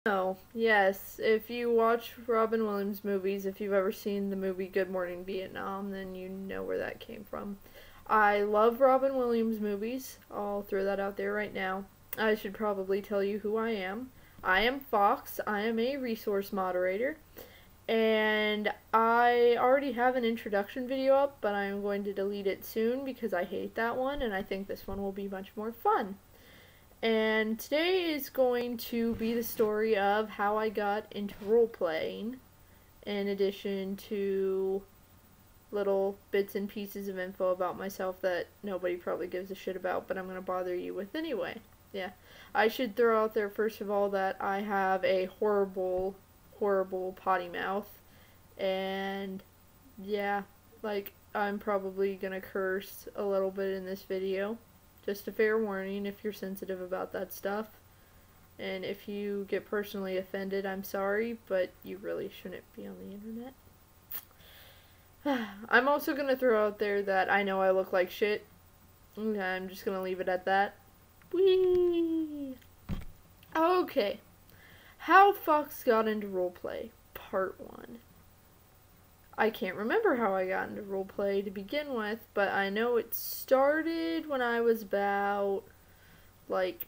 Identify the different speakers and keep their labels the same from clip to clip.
Speaker 1: Oh, yes. If you watch Robin Williams movies, if you've ever seen the movie Good Morning Vietnam, then you know where that came from. I love Robin Williams movies. I'll throw that out there right now. I should probably tell you who I am. I am Fox. I am a resource moderator. And I already have an introduction video up, but I'm going to delete it soon because I hate that one and I think this one will be much more fun. And today is going to be the story of how I got into role playing, in addition to little bits and pieces of info about myself that nobody probably gives a shit about, but I'm going to bother you with anyway. Yeah. I should throw out there, first of all, that I have a horrible, horrible potty mouth. And yeah, like, I'm probably going to curse a little bit in this video. Just a fair warning if you're sensitive about that stuff. And if you get personally offended, I'm sorry, but you really shouldn't be on the internet. I'm also going to throw out there that I know I look like shit. Okay, I'm just going to leave it at that. Whee! Okay. How Fox got into roleplay, part 1. I can't remember how I got into roleplay to begin with, but I know it started when I was about, like,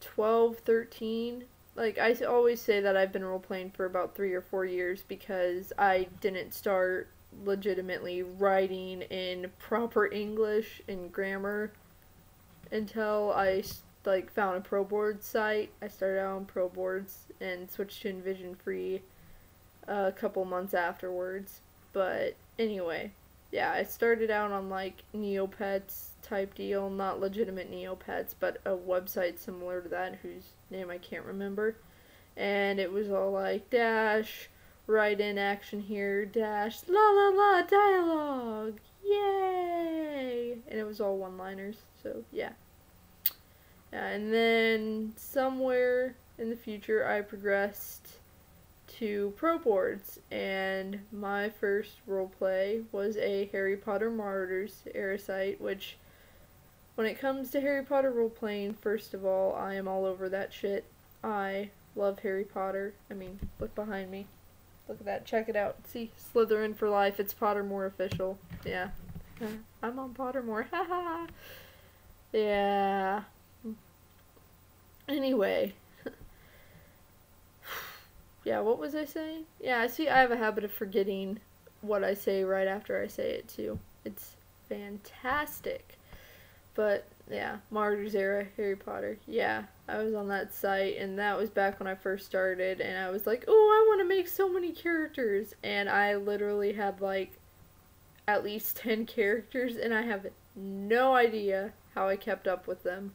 Speaker 1: 12, 13. Like, I always say that I've been roleplaying for about 3 or 4 years because I didn't start legitimately writing in proper English and grammar until I, like, found a pro board site. I started out on pro boards and switched to Envision Free a couple months afterwards. But anyway, yeah, I started out on like Neopets type deal, not legitimate Neopets, but a website similar to that whose name I can't remember. And it was all like dash, write in action here, dash, la la la, dialogue, yay! And it was all one-liners, so yeah. And then somewhere in the future I progressed to pro boards, and my first roleplay was a Harry Potter Martyrs era site, which, when it comes to Harry Potter roleplaying, first of all, I am all over that shit. I love Harry Potter. I mean, look behind me. Look at that. Check it out. See, Slytherin for life. It's Pottermore official. Yeah. I'm on Pottermore. Haha. Yeah. Anyway. Yeah, what was I saying? Yeah, see, I have a habit of forgetting what I say right after I say it, too. It's fantastic. But, yeah, Martyrs era, Harry Potter. Yeah, I was on that site, and that was back when I first started, and I was like, oh, I want to make so many characters. And I literally had, like, at least 10 characters, and I have no idea how I kept up with them.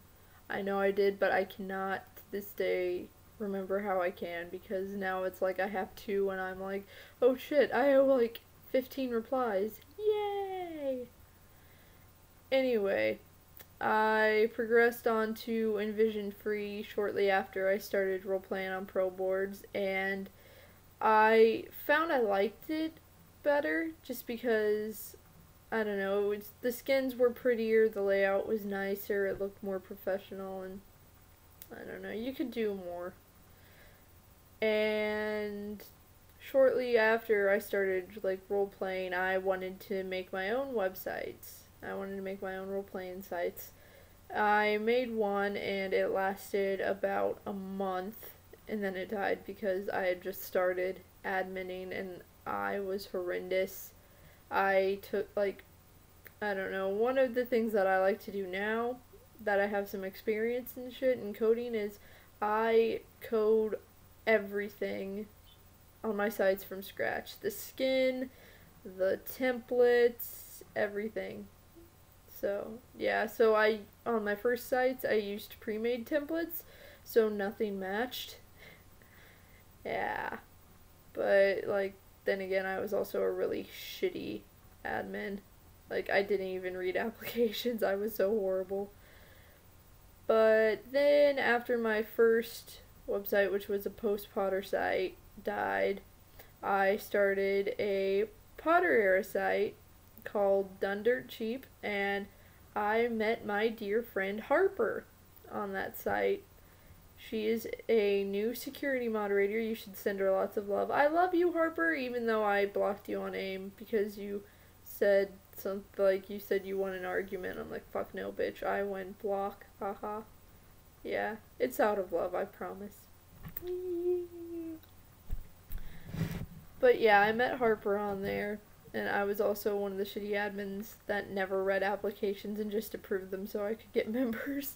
Speaker 1: I know I did, but I cannot, to this day, remember how I can, because now it's like I have 2 and I'm like, oh shit, I have like 15 replies. Yay! Anyway, I progressed on to Envision Free shortly after I started roleplaying on pro boards, and I found I liked it better just because, I don't know, the skins were prettier, the layout was nicer, it looked more professional, and I don't know, you could do more. And shortly after I started like role playing, I wanted to make my own websites. I wanted to make my own role playing sites. I made one and it lasted about a month and then it died because I had just started adminning and I was horrendous. I took like, I don't know, one of the things that I like to do now that I have some experience in shit in coding is I code everything on my sites from scratch. The skin, the templates, everything. So, yeah, so on my first sites, I used pre-made templates, so nothing matched. Yeah. But, like, then again, I was also a really shitty admin. Like, I didn't even read applications. I was so horrible. But then, after my first website, which was a post-Potter site, died, I started a Potter era site called Done Dirt Cheap, and I met my dear friend Harper on that site. She is a new security moderator. You should send her lots of love. I love you, Harper, even though I blocked you on AIM because you said something like you said you won an argument. I'm like, fuck no, bitch. I went block. Haha. Yeah, it's out of love, I promise. But yeah, I met Harper on there, and I was also one of the shitty admins that never read applications and just approved them so I could get members.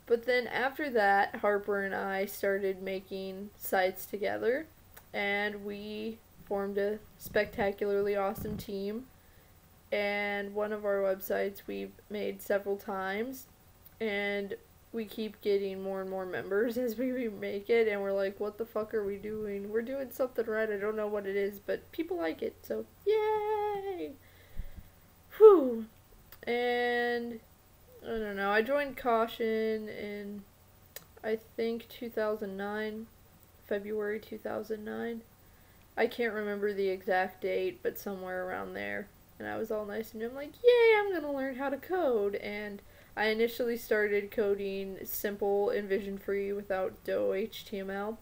Speaker 1: But then after that, Harper and I started making sites together, and we formed a spectacularly awesome team. And one of our websites we've made several times, and we keep getting more and more members as we remake it, and we're like, what the fuck are we doing? We're doing something right, I don't know what it is, but people like it, so yay! Whew! And I don't know, I joined Caution in, I think, 2009, February 2009. I can't remember the exact date, but somewhere around there. And I was all nice and I'm like, yay, I'm gonna learn how to code. And I initially started coding simple and vision-free without HTML.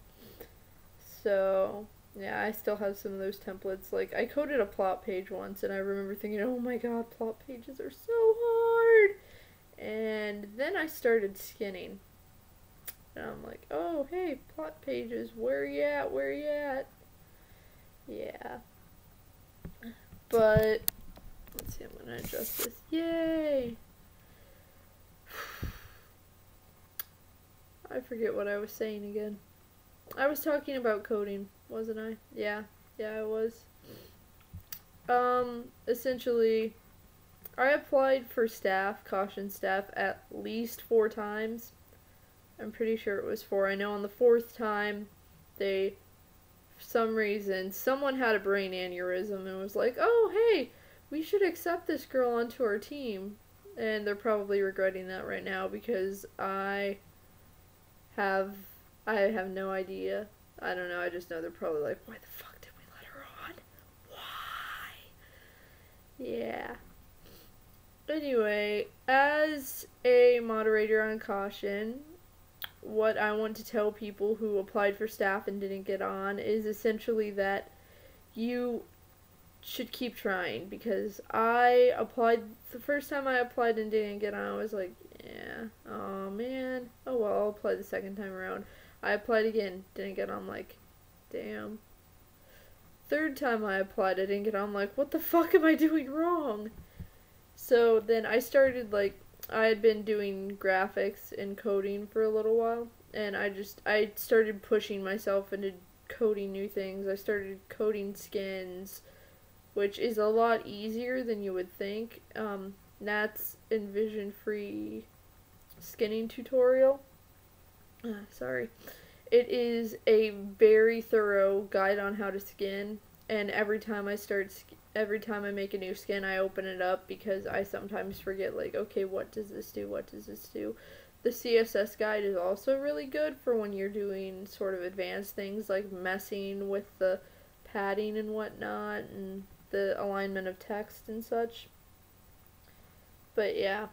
Speaker 1: So, yeah, I still have some of those templates. Like, I coded a plot page once, and I remember thinking, oh my god, plot pages are so hard! And then I started skinning. And I'm like, oh, hey, plot pages, where you at, where you at? Yeah. But, let's see, I'm gonna adjust this. Yay! I forget what I was saying again. I was talking about coding, wasn't I? Yeah, I was. Essentially, I applied for Caution staff, at least 4 times. I'm pretty sure it was 4. I know on the 4th time, for some reason, someone had a brain aneurysm and was like, oh, hey, we should accept this girl onto our team. And they're probably regretting that right now because I have no idea. I don't know, I just know they're probably like, why the fuck did we let her on? Why? Yeah. Anyway, as a moderator on Caution, what I want to tell people who applied for staff and didn't get on is essentially that you should keep trying, because I applied, the first time I applied and didn't get on, I was like, yeah, oh man, oh well, I'll apply the second time around. I applied again, didn't get on, like, damn. Third time I applied, I didn't get on, like, what the fuck am I doing wrong? So then I started, like, I had been doing graphics and coding for a little while, and I started pushing myself into coding new things. I started coding skins, which is a lot easier than you would think. Nat's Envision-free skinning tutorial. Sorry. It is a very thorough guide on how to skin, and every time I make a new skin, I open it up because I sometimes forget, like, okay, what does this do? What does this do? The CSS guide is also really good for when you're doing sort of advanced things like messing with the padding and whatnot and the alignment of text and such. But yeah,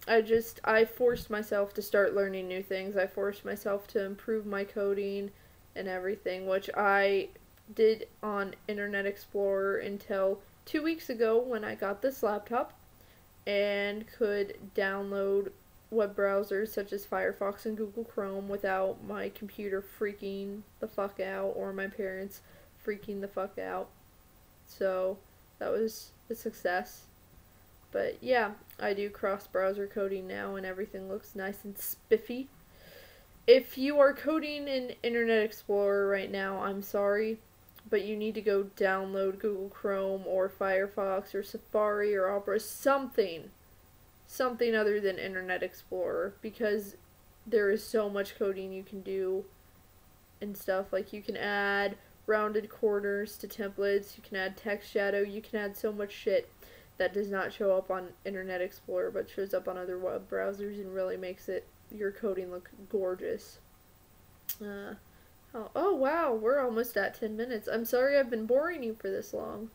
Speaker 1: I forced myself to start learning new things. I forced myself to improve my coding and everything, which I did on Internet Explorer until 2 weeks ago when I got this laptop and could download web browsers such as Firefox and Google Chrome without my computer freaking the fuck out or my parents freaking the fuck out. So that was a success. But yeah, I do cross-browser coding now and everything looks nice and spiffy. If you are coding in Internet Explorer right now, I'm sorry, but you need to go download Google Chrome or Firefox or Safari or Opera, something other than Internet Explorer, because there is so much coding you can do and stuff. Like, you can add rounded corners to templates, you can add text shadow, you can add so much shit that does not show up on Internet Explorer but shows up on other web browsers and really makes your coding look gorgeous. Oh wow, we're almost at 10 minutes. I'm sorry I've been boring you for this long.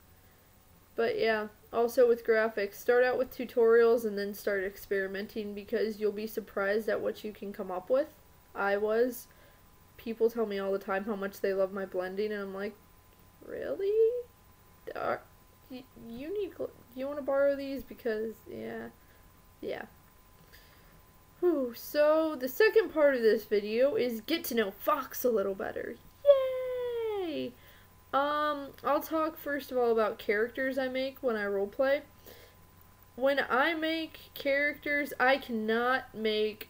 Speaker 1: But yeah, also with graphics, start out with tutorials and then start experimenting, because you'll be surprised at what you can come up with. I was. People tell me all the time how much they love my blending, and I'm like, really? You need, you want to borrow these? Because, yeah. Whew, so the second part of this video is get to know Fox a little better. Yay! I'll talk first of all about characters I make when I roleplay. When I make characters, I cannot make,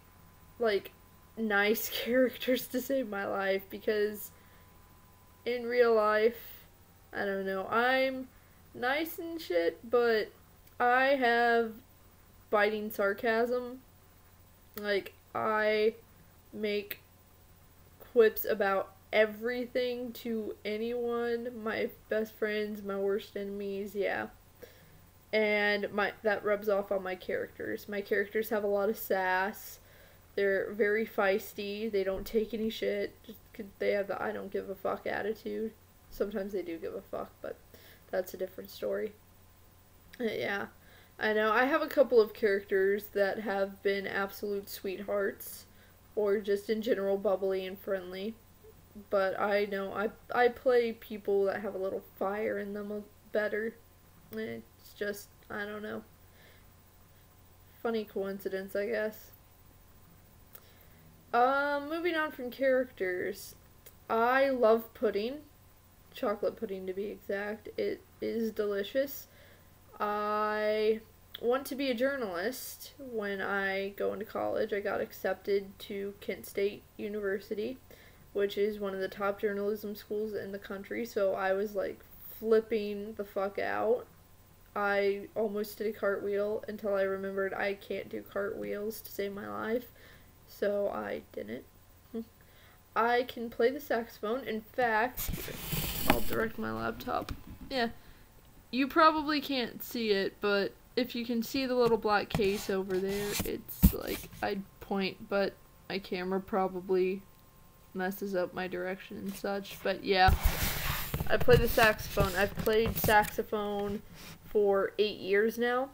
Speaker 1: like, nice characters to save my life, because in real life, I don't know, I'm nice and shit, but I have biting sarcasm. Like, I make quips about everything to anyone, my best friends, my worst enemies, yeah. And that rubs off on my characters. My characters have a lot of sass. They're very feisty. They don't take any shit. They have the I don't give a fuck attitude. Sometimes they do give a fuck, but that's a different story. Yeah. I know. I have a couple of characters that have been absolute sweethearts, or just in general bubbly and friendly. But I know I play people that have a little fire in them better. It's just, I don't know. Funny coincidence, I guess. Moving on from characters. I love pudding. Chocolate pudding, to be exact. It is delicious. I want to be a journalist. When I go into college, I got accepted to Kent State University, which is one of the top journalism schools in the country, so I was, like, flipping the fuck out. I almost did a cartwheel until I remembered I can't do cartwheels to save my life, so I didn't. I can play the saxophone. In fact, I'll direct my laptop. Yeah. You probably can't see it, but if you can see the little black case over there, it's like, I'd point, but my camera probably messes up my direction and such. But yeah, I play the saxophone. I've played saxophone for 8 years now.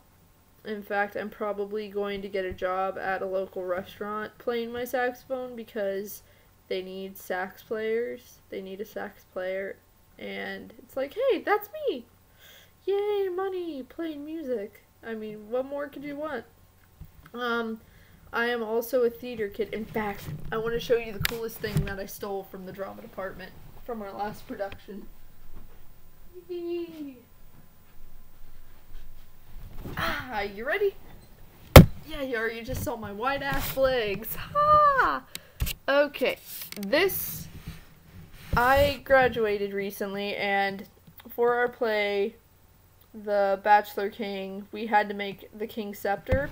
Speaker 1: In fact, I'm probably going to get a job at a local restaurant playing my saxophone, because they need sax players. They need a sax player, and it's like, hey, that's me! Yay, money, playing music. I mean, what more could you want? I am also a theater kid. In fact, I want to show you the coolest thing that I stole from the drama department from our last production. Yee. Ah, you ready? Yeah, you are. You just saw my white ass legs. Ha! Okay, I graduated recently, and for our play, The Bachelor King, we had to make the King's Scepter.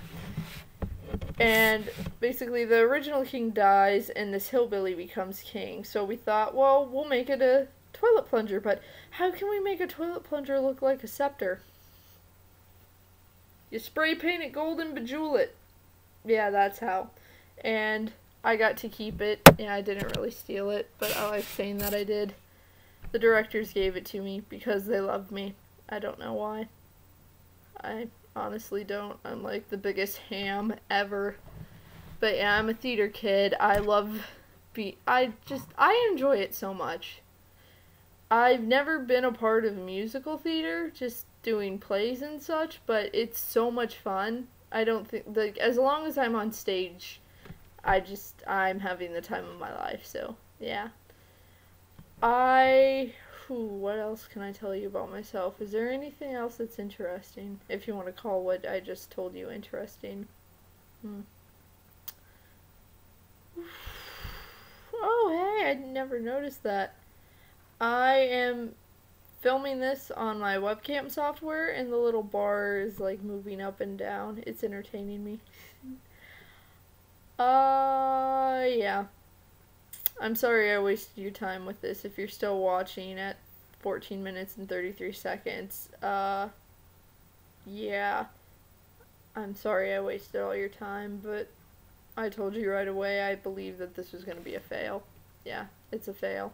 Speaker 1: And basically the original king dies and this hillbilly becomes king. So we thought, well, we'll make it a toilet plunger, but how can we make a toilet plunger look like a scepter? You spray paint it gold and bejewel it. Yeah, that's how. And I got to keep it. Yeah, I didn't really steal it, but I like saying that I did. The directors gave it to me because they loved me. I don't know why. I honestly don't. I'm like the biggest ham ever. But yeah, I'm a theater kid. I enjoy it so much. I've never been a part of musical theater, just doing plays and such, but it's so much fun. I don't think, like, as long as I'm on stage, I'm having the time of my life, so, yeah. What else can I tell you about myself? Is there anything else that's interesting? If you want to call what I just told you interesting. Oh, hey, I never noticed that. I am filming this on my webcam software, and the little bar is, like, moving up and down. It's entertaining me. Yeah. I'm sorry I wasted your time with this. If you're still watching at 14 minutes and 33 seconds, yeah. I'm sorry I wasted all your time, but I told you right away I believe that this was going to be a fail. Yeah, it's a fail.